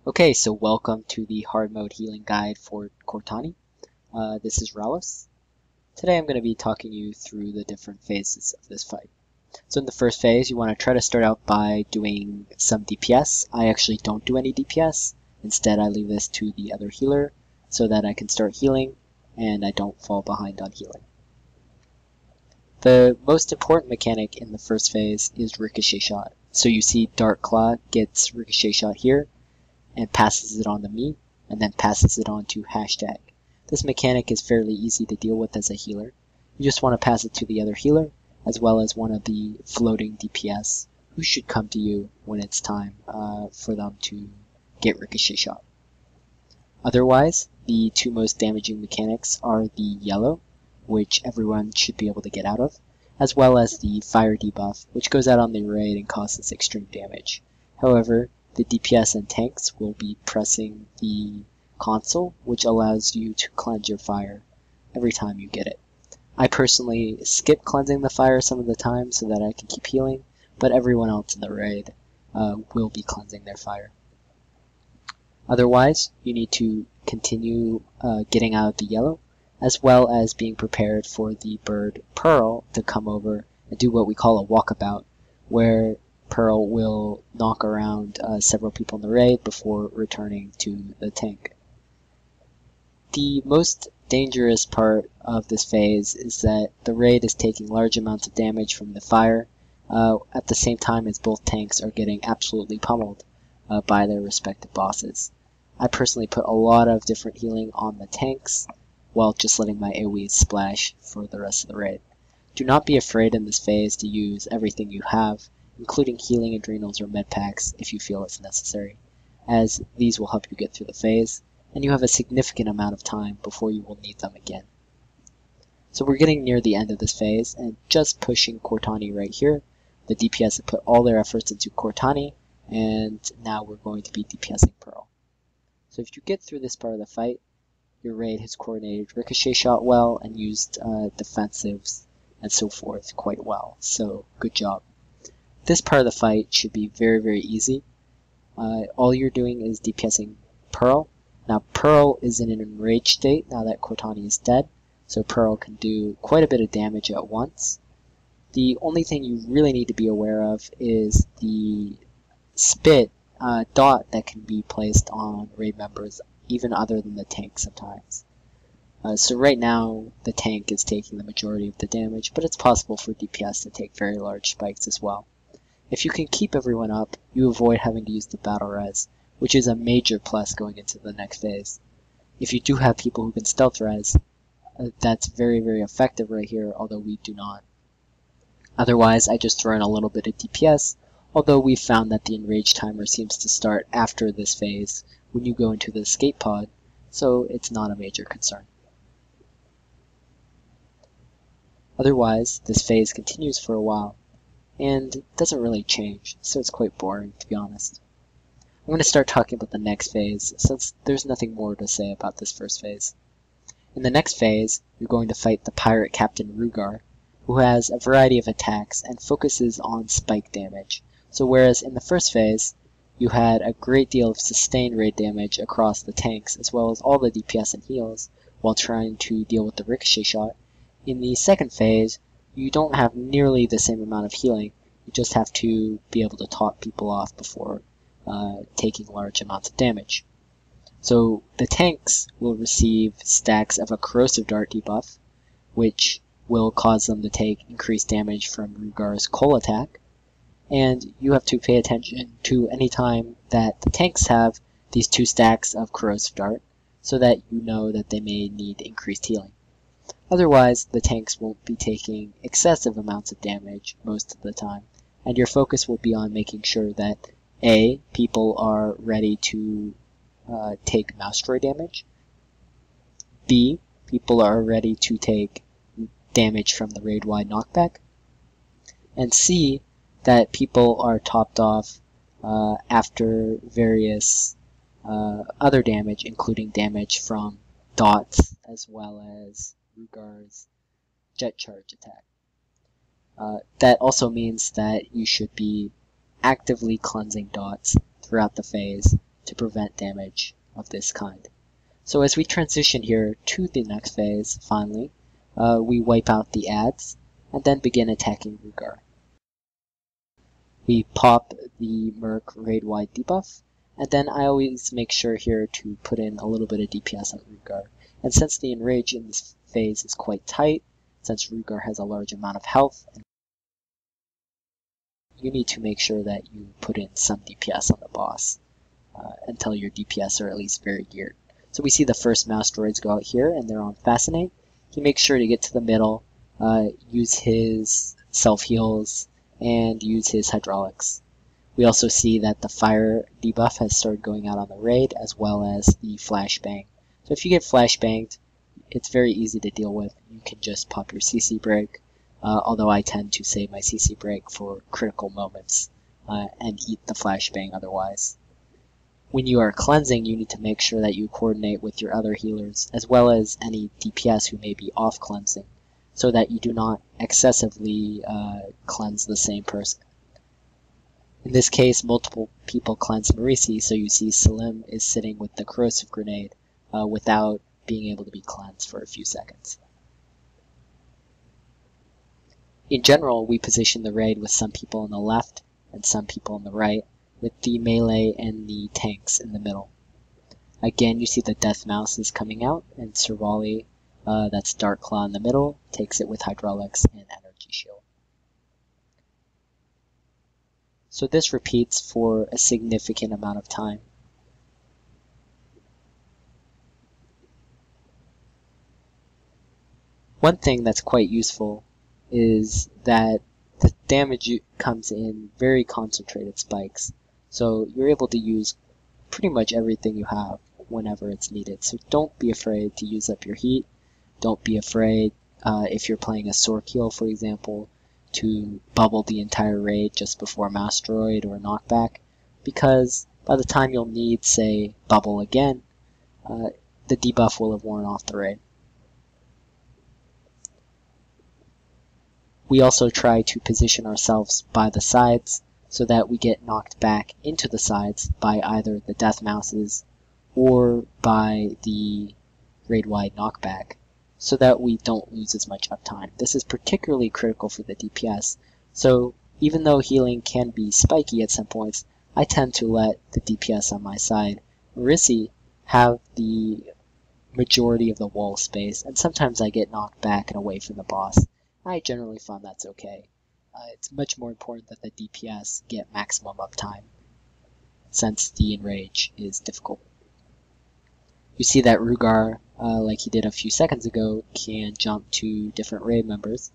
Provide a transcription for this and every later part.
Okay, so welcome to the hard mode healing guide for Coratanni. This is Rallis. Today I'm going to be talking you through the different phases of this fight. So in the first phase, you want to try to start out by doing some DPS. I actually don't do any DPS. Instead, I leave this to the other healer so that I can start healing and I don't fall behind on healing. The most important mechanic in the first phase is Ricochet Shot. So you see Dark Claw gets Ricochet Shot here and passes it on to me, and then passes it on to hashtag. This mechanic is fairly easy to deal with as a healer. You just want to pass it to the other healer, as well as one of the floating DPS, who should come to you when it's time for them to get Ricochet Shot. Otherwise, the two most damaging mechanics are the yellow, which everyone should be able to get out of, as well as the fire debuff, which goes out on the raid and causes extreme damage. However, the DPS and tanks will be pressing the console, which allows you to cleanse your fire every time you get it. I personally skip cleansing the fire some of the time so that I can keep healing, but everyone else in the raid will be cleansing their fire. Otherwise, you need to continue getting out of the yellow, as well as being prepared for the bird Pearl to come over and do what we call a walkabout, where Pearl will knock around several people in the raid before returning to the tank. The most dangerous part of this phase is that the raid is taking large amounts of damage from the fire at the same time as both tanks are getting absolutely pummeled by their respective bosses. I personally put a lot of different healing on the tanks while just letting my AoEs splash for the rest of the raid. Do not be afraid in this phase to use everything you have, including healing adrenals or med packs if you feel it's necessary, as these will help you get through the phase, and you have a significant amount of time before you will need them again. So we're getting near the end of this phase, and just pushing Coratanni right here. The DPS have put all their efforts into Coratanni, and now we're going to be DPSing Pearl. So if you get through this part of the fight, your raid has coordinated Ricochet Shot well and used defensives and so forth quite well, so good job. This part of the fight should be very, very easy. All you're doing is DPSing Pearl. Now Pearl is in an enraged state now that Coratanni is dead, so Pearl can do quite a bit of damage at once. The only thing you really need to be aware of is the spit dot that can be placed on raid members, even other than the tank sometimes. So right now the tank is taking the majority of the damage, but it's possible for DPS to take very large spikes as well. If you can keep everyone up, you avoid having to use the battle res, which is a major plus going into the next phase. If you do have people who can stealth res, that's very, very effective right here, although we do not. Otherwise, I just throw in a little bit of DPS, although we've found that the enrage timer seems to start after this phase when you go into the escape pod, so it's not a major concern. Otherwise, this phase continues for a while, and it doesn't really change, so it's quite boring, to be honest. I'm going to start talking about the next phase, since there's nothing more to say about this first phase. In the next phase, you're going to fight the pirate captain Rugar, who has a variety of attacks and focuses on spike damage. So whereas in the first phase, you had a great deal of sustained raid damage across the tanks, as well as all the DPS and heals, while trying to deal with the Ricochet Shot, in the second phase, you don't have nearly the same amount of healing. You just have to be able to top people off before taking large amounts of damage. So the tanks will receive stacks of a corrosive dart debuff, which will cause them to take increased damage from Rugar's coal attack. And you have to pay attention to any time that the tanks have these two stacks of corrosive dart, so that you know that they may need increased healing. Otherwise, the tanks won't be taking excessive amounts of damage most of the time, and your focus will be on making sure that A, people are ready to take mouse destroy damage, B, people are ready to take damage from the raid-wide knockback, and C, that people are topped off after various other damage, including damage from dots as well as Rugar's jet charge attack. That also means that you should be actively cleansing dots throughout the phase to prevent damage of this kind. So as we transition here to the next phase, finally, we wipe out the ads and then begin attacking Rugar. We pop the Merc raid-wide debuff, and then I always make sure here to put in a little bit of DPS on Rugar. And since the enrage in this phase is quite tight, since Rugar has a large amount of health, you need to make sure that you put in some DPS on the boss until your DPS are at least very geared. So we see the first mouse droids go out here, and they're on Fascinate. He makes sure to get to the middle, use his self-heals, and use his hydraulics. We also see that the fire debuff has started going out on the raid, as well as the flashbang. So if you get flashbanged, it's very easy to deal with. You can just pop your CC break, although I tend to save my CC break for critical moments and eat the flashbang otherwise. When you are cleansing, you need to make sure that you coordinate with your other healers, as well as any DPS who may be off cleansing, so that you do not excessively cleanse the same person. In this case, multiple people cleanse Marisi, so you see Salim is sitting with the corrosive grenade without being able to be cleansed for a few seconds. In general, we position the raid with some people on the left and some people on the right, with the melee and the tanks in the middle. Again, you see the Death Mouse is coming out, and Servali, that's Dark Claw in the middle, takes it with Hydraulics and Energy Shield. So this repeats for a significant amount of time. One thing that's quite useful is that the damage comes in very concentrated spikes. So you're able to use pretty much everything you have whenever it's needed. So don't be afraid to use up your heat. Don't be afraid, if you're playing a Sork heal, for example, to bubble the entire raid just before Mass Droid or Knockback, because by the time you'll need, say, bubble again, the debuff will have worn off the raid. We also try to position ourselves by the sides so that we get knocked back into the sides by either the Death Mouses or by the raid-wide knockback, so that we don't lose as much uptime. This is particularly critical for the DPS, so even though healing can be spiky at some points, I tend to let the DPS on my side, Marisi, have the majority of the wall space, and sometimes I get knocked back and away from the boss. I generally find that's okay. It's much more important that the DPS get maximum uptime, since the enrage is difficult. You see that Rugar, like he did a few seconds ago, can jump to different raid members,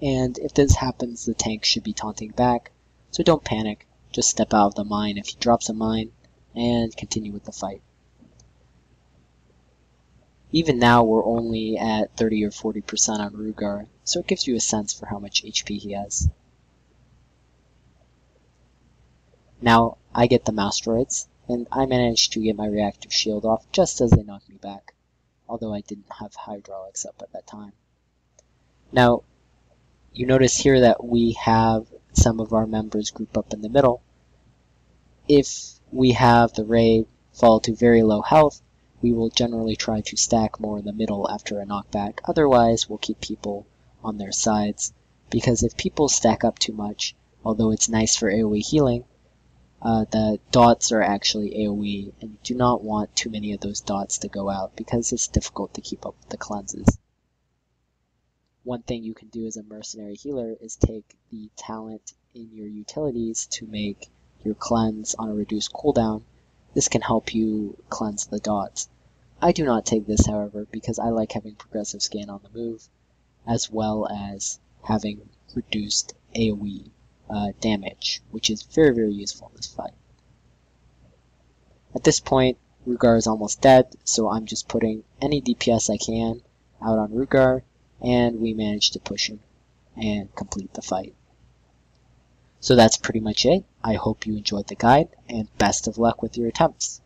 and if this happens, the tank should be taunting back, so don't panic, just step out of the mine if he drops a mine, and continue with the fight. Even now, we're only at 30 or 40% on Rugar, so it gives you a sense for how much HP he has. Now, I get the mouse droids, and I managed to get my reactive shield off just as they knocked me back, although I didn't have hydraulics up at that time. Now, you notice here that we have some of our members group up in the middle. If we have the raid fall to very low health, we will generally try to stack more in the middle after a knockback. Otherwise, we'll keep people on their sides, because if people stack up too much, although it's nice for AoE healing, the dots are actually AoE, and you do not want too many of those dots to go out, because it's difficult to keep up with the cleanses. One thing you can do as a mercenary healer is take the talent in your utilities to make your cleanse on a reduced cooldown. This can help you cleanse the dots. I do not take this, however, because I like having progressive scan on the move, as well as having reduced AoE damage, which is very, very useful in this fight. At this point, Rugar is almost dead, so I'm just putting any DPS I can out on Rugar, and we managed to push him and complete the fight. So that's pretty much it. I hope you enjoyed the guide, and best of luck with your attempts.